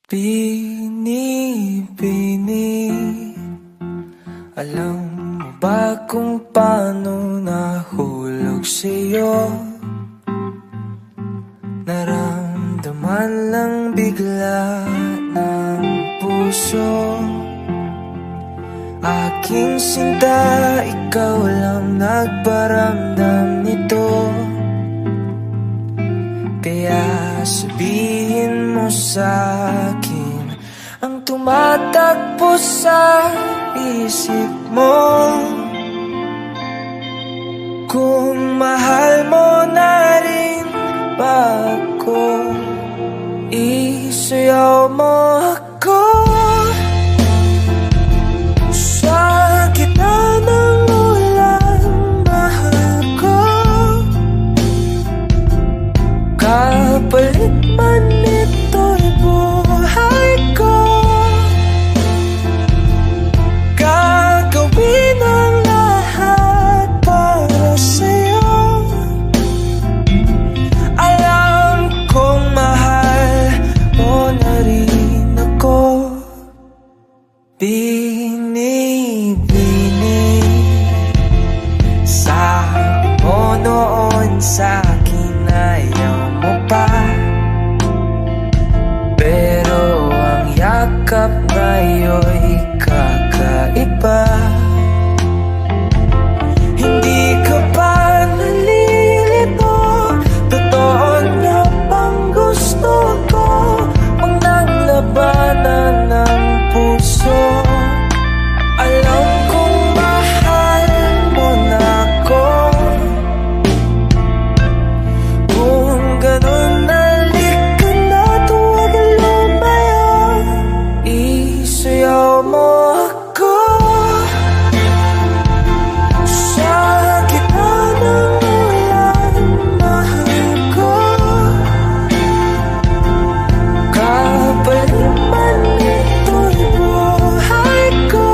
Bini-bini, alam mo ba kung paano nahulog sa'yo? Naramdaman lang bigla ng puso. Aking sinta, ikaw lang nagparamdam nito. Kaya sabihin mo sa'kin ang tumatakbo sa isip mo. Kung mahal mo na rin ba ako, isayaw mo ako. Sa gitna ng ulan, mahal ko. Kapalit man ito'y buhay ko. Gagawin ang lahat para sa'yo. Alam kong mahal mo na rin ako. Bini-bini, sabi mo noon sa'kin ayaw mo pa. Pero ang yakap ngayon'y kakaiba. Hindi ka pa nalilito, totoo na bang gusto ko? Huwag nang labanan ng puso. Alam kong mahal mo na ako. Kung ganun, halika na't huwag lumayo. Isayaw mo ako. Sa gitna ng ulan, mahal ko. Kapalit man ito'y buhay ko.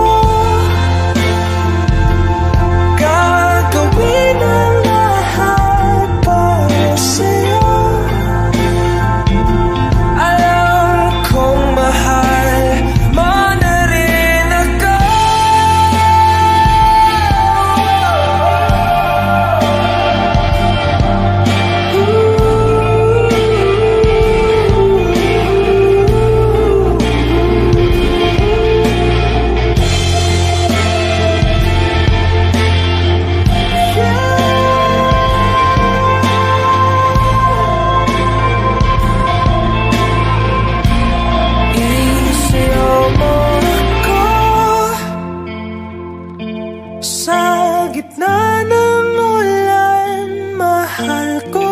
Gagawin ang lahat para sa'yo. Alam kong mahal mo na rin ako. Isayaw mo ako. Sa gitna ng ulan, mahal ko.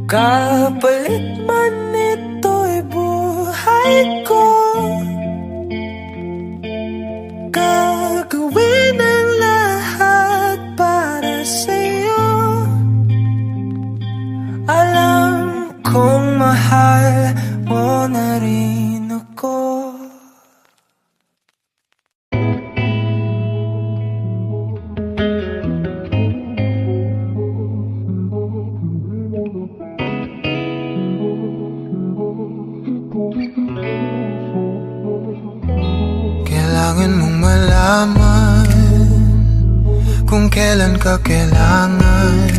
Kapalit man ito'y buhay ko. Gagawin ang lahat para sa'yo. Alam kong mahal mo na rin ako. Kailangan mong malaman kung kailan ka kailangan.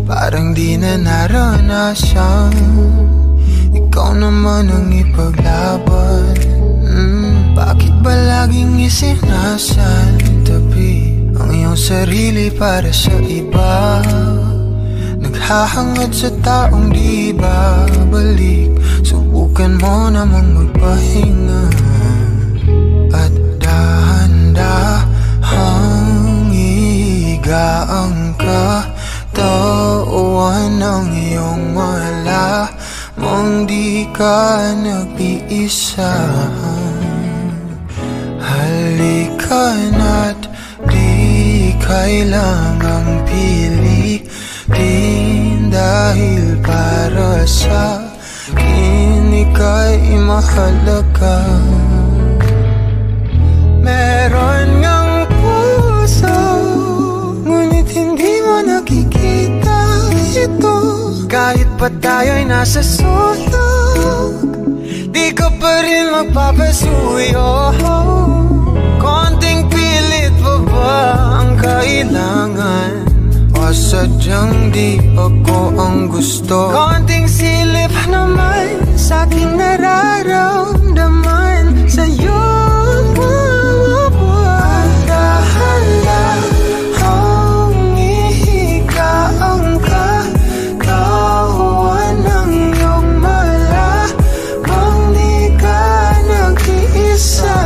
Parang di na naranasan, ikaw naman ang ipaglaban. Bakit ba laging isinasantabi ang iyong sarili para sa iba? Naghahangad sa taong di babalik. Subukan mo namang magpahinga at dahan-dahang igaang katawan ng iyong malamang di ka nag-iisa. Halika na't di kailangang pilitin, dahil para sa akin ika'y mahalaga. Meron ngang puso, ngunit hindi mo nakikita ito. Kahit pa tayo'y nasa sulok, di ka pa rin magpapasuyo. Konting pilit pa ba ang kailangan? O sadyang di ako ang gusto? Konting silip naman sa aking nararamdaman sa'yo. Handa-handa ang ihiga ang katawan ng iyong malamang di ka nag-iisa.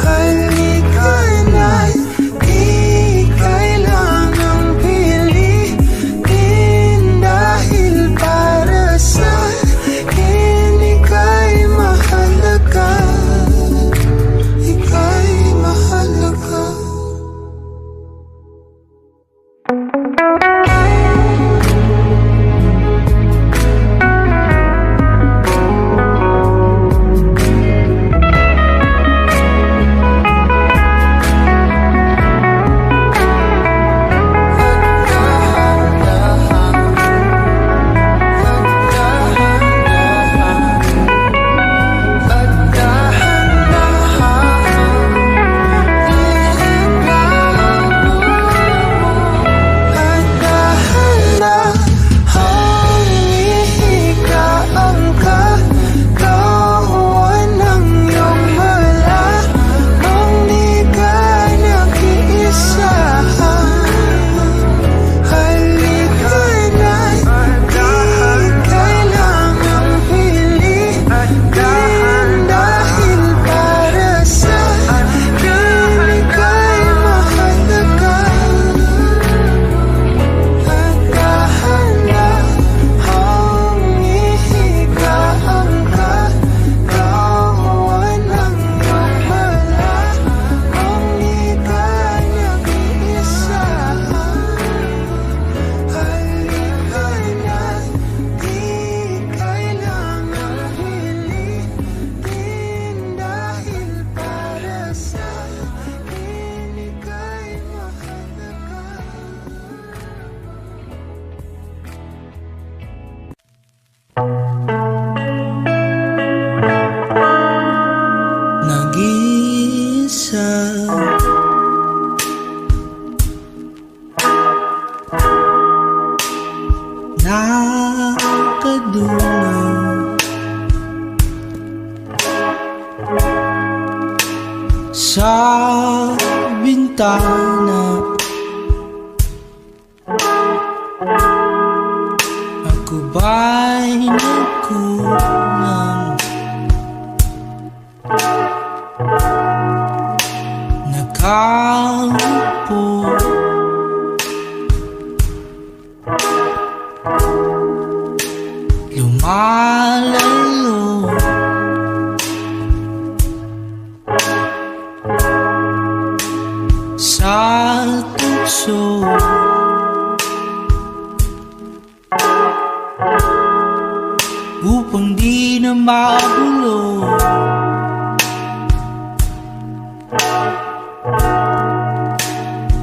Halika na't di kailangang pilitin, dahil para sa akin ika'y mahalaga. Ika'y mahalaga. Nag-iisa, nakadulog sa bintana. Ako ba'y nagkulang? Nakaupo, lumalayo, sa tukso. Upang di na magulo,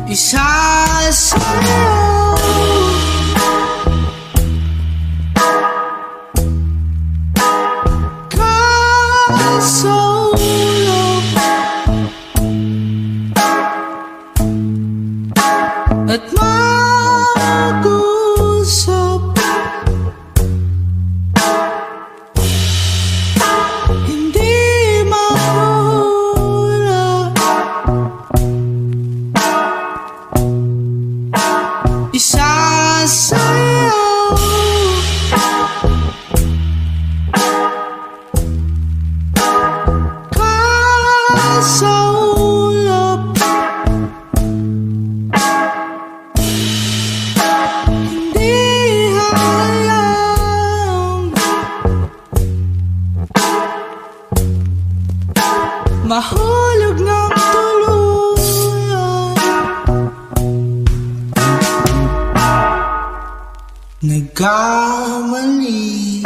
isa sa'yo. Kasulog at mag-usap, hindi mawala. Isa sa'yo. Kasulap, hindi halang mahulog ng tuluyan. Nagkamali,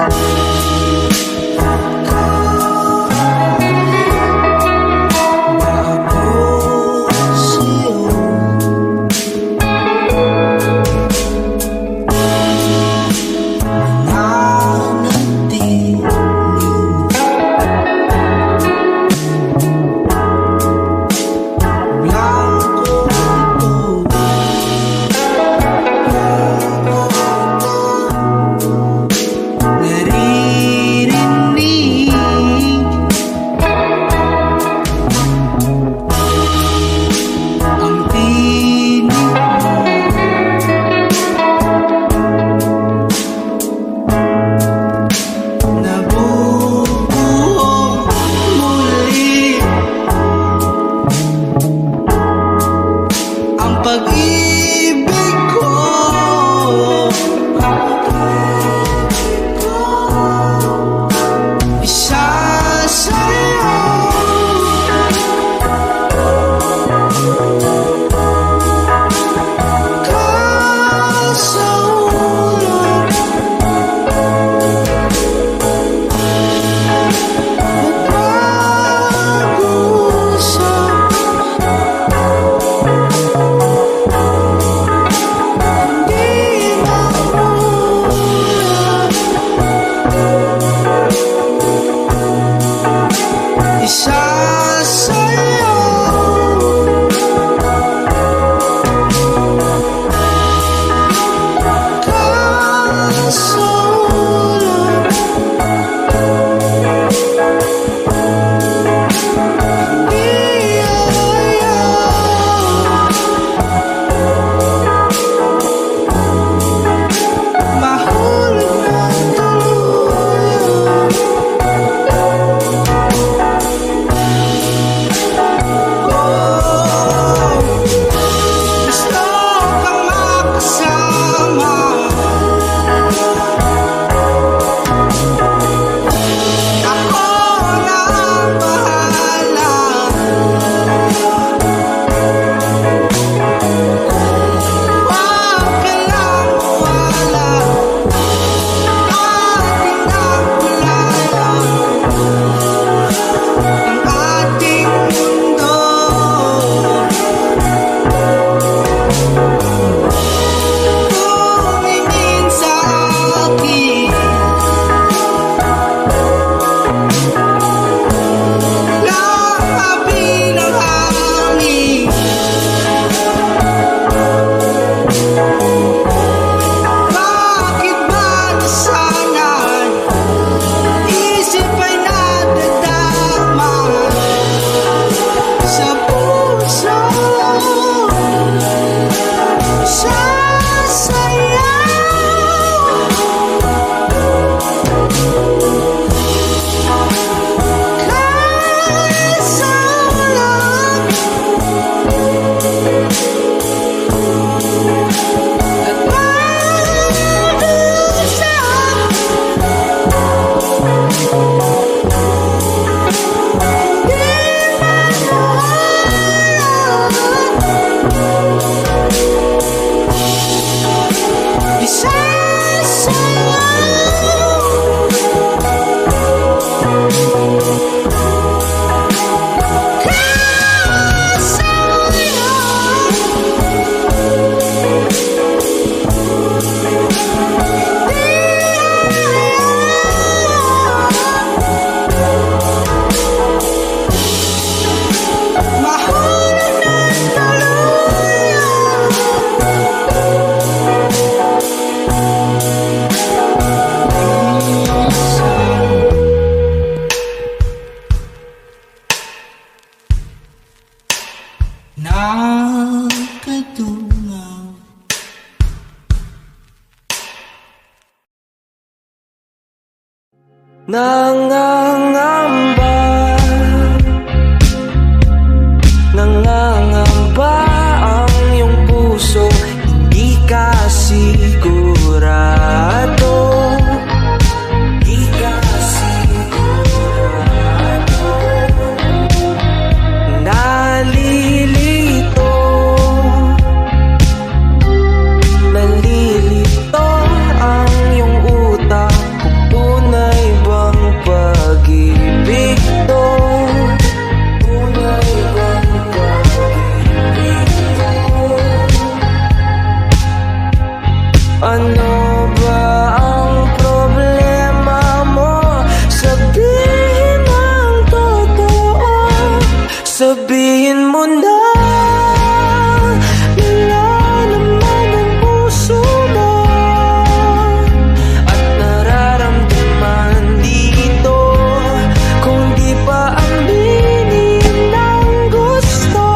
Nangangamba, nangangamba ang iyong puso, di ka sigurado, di ka sigurado. Nalilito, nalilito ang iyong utak, kung tunay bang pag-ibig to, tunay bang pag-ibig to. Ano ba ang problema mo? Sabihin ang totoo, sabihin mo na. Nilalaman ang puso mo at nararamdaman dito, kung di pa aminin ang gusto.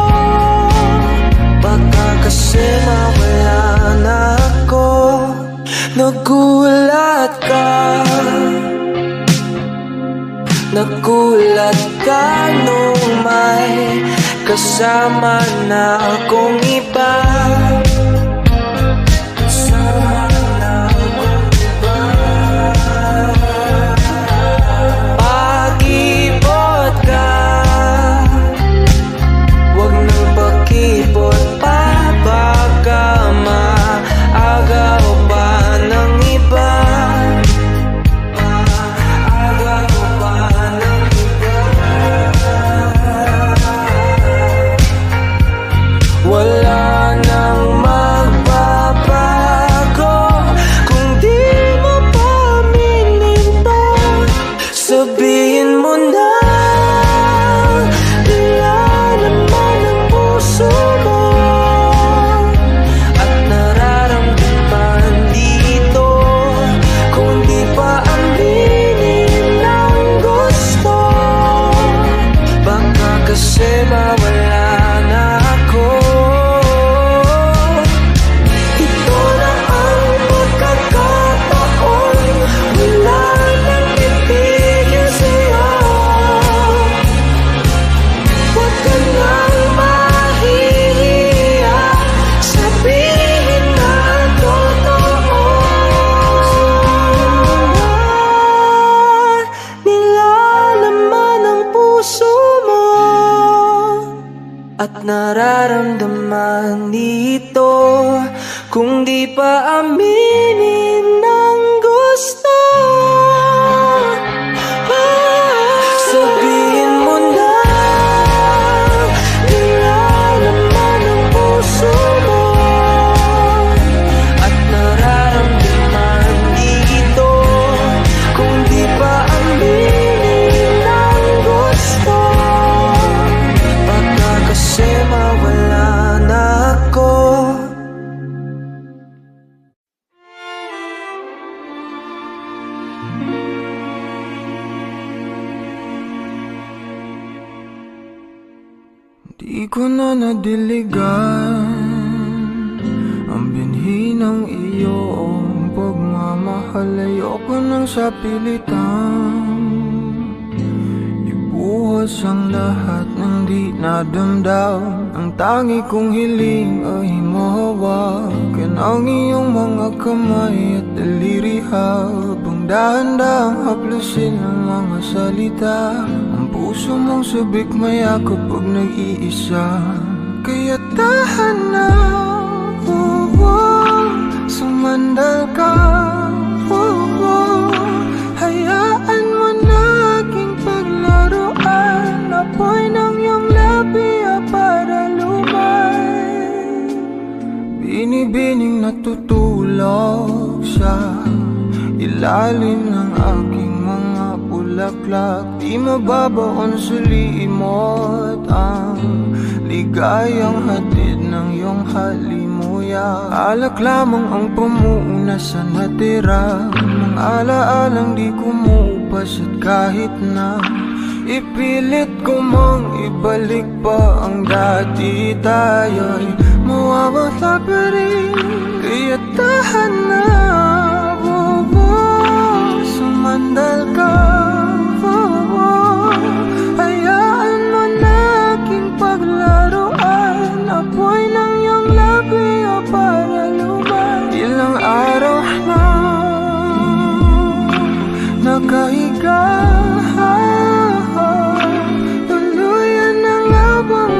Baka kasi mawala na ako. Nagulat ka, nagulat ka nung may kasama na akong iba, kasama na akong iba. Pag-ibot ka, wag nang pakibot pa, baka maagaw pa ng iba, maagaw pa ng iba. Wala nang magbabago kung di mo pa aminin to, sabihin mo na. Nilalaman ang puso mo at nararamdaman dito, kung di pa aminin ang gusto. Baka kasi mawala na ako. Ito na ang pagkakataon, wala nang titigil sa'yo. Huwag ka nang mahihiya, sabihin na ang totoo. Nilalaman ang puso mo at nararamdaman dito, kung di pa aminin ang gusto. Sabihin mo na. Nilalaman ang puso mo at nararamdaman dito, kung di pa aminin ang gusto. Baka kasi mawala na ako. Di ko na nadiligan ang binhi ng iyong pagmamahal. Ayoko nang sa pilitan ibuhos ang lahat ng di nadamdam. Ang tangi kong hiling ay mahawakan ang iyong mga kamay at daliri, habang dahan-dahang haplusin ang mga salita. Ang puso mong sabik mayakap pag nag-iisa, kaya tahan na, sumandal ka, hayaan mo na aking paglaruan. Apoy ng iyong labi para lumay, binibining natutulog sa ilalim ng aking mga bulaklak. Di mababaon sa limot ang ligayang hatid ng iyong halimuyak. Alak lamang ang pamuuna sa natira, mga alaalang di kumupas. At kahit na ipilit ko mang ibalik pa ang dati, tayo'y mawawala pa rin. Kaya tahan na, sumandal ka. nakahiga. Tuluyan ang abang.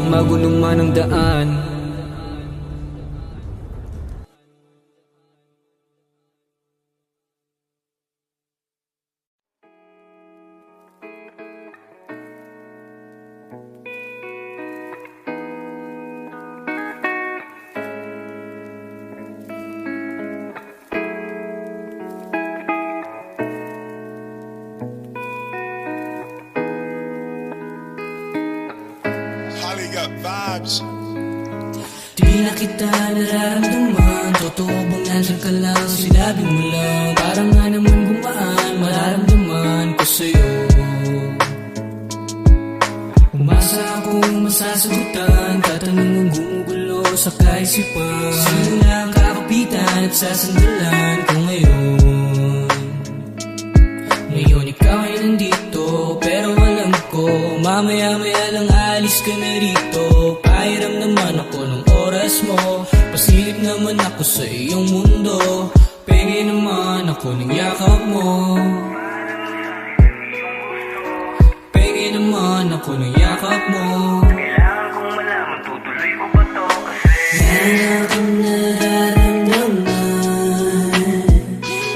Magulong man ang daan. Vibes. Di na kita nararamdaman. Totoo bang nandiyan ka lang? Sinabi mo lang. Parang nga naman gumaan. Mararamdaman ko sa'yo. Umasa akong masasagutan. Katanungang gumugulo sa kaisipan. Sino na ang kakapitan at sasandalan ko ngayon? Ngayon ikaw ay nandito, pero alam ko mamaya-maya lang alis ka na rito. Pahiram naman ako ng oras mo. Pasilip naman ako sa iyong mundo. Penge naman ako ng yakap mo. Penge naman ako ng yakap mo. Kailangan kong malaman, tutuloy ko ba to? Kasi Wala akong nararamdaman.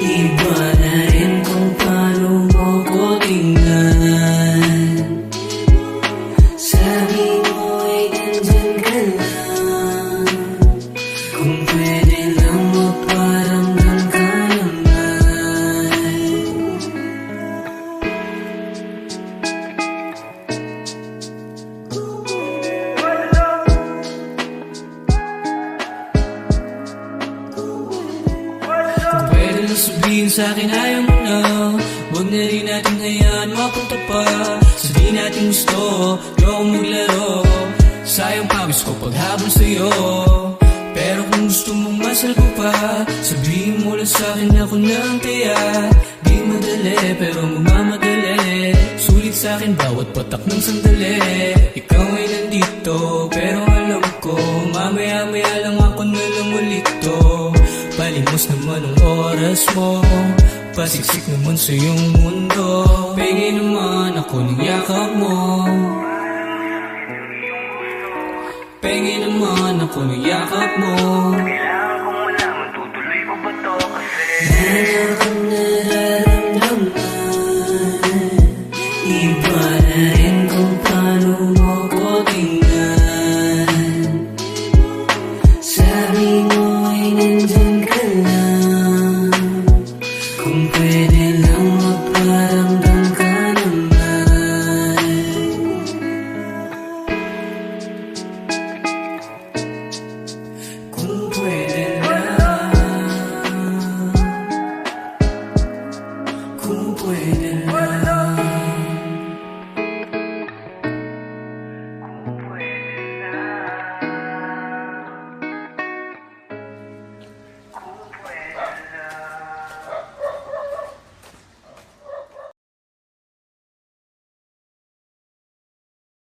Iba na rin kung paano mo ko tingnan. Sabi mo ay nandyan ka lang. Kung pwede lang magparamdam ka naman. sa'kin ayaw mo na, huwag na rin natin hayaan mapunta pa sa di natin gusto. Ayoko maglaro, sayang pawis ko paghabol sa'yo. Pero kung gusto mong masalbo pa, sabihin mo lang sa'kin ako nang taya. Di madali pero magmamadali, sulit sa'kin bawat patak ng sandali. Ikaw ay nandito pero alam ko mamaya-maya lang ako nalang ulit to. Palimos naman ang oras mo, pasiksik naman sa iyong mundo. Pengi naman ako ng yakap mo, pengi naman ako ng yakap mo.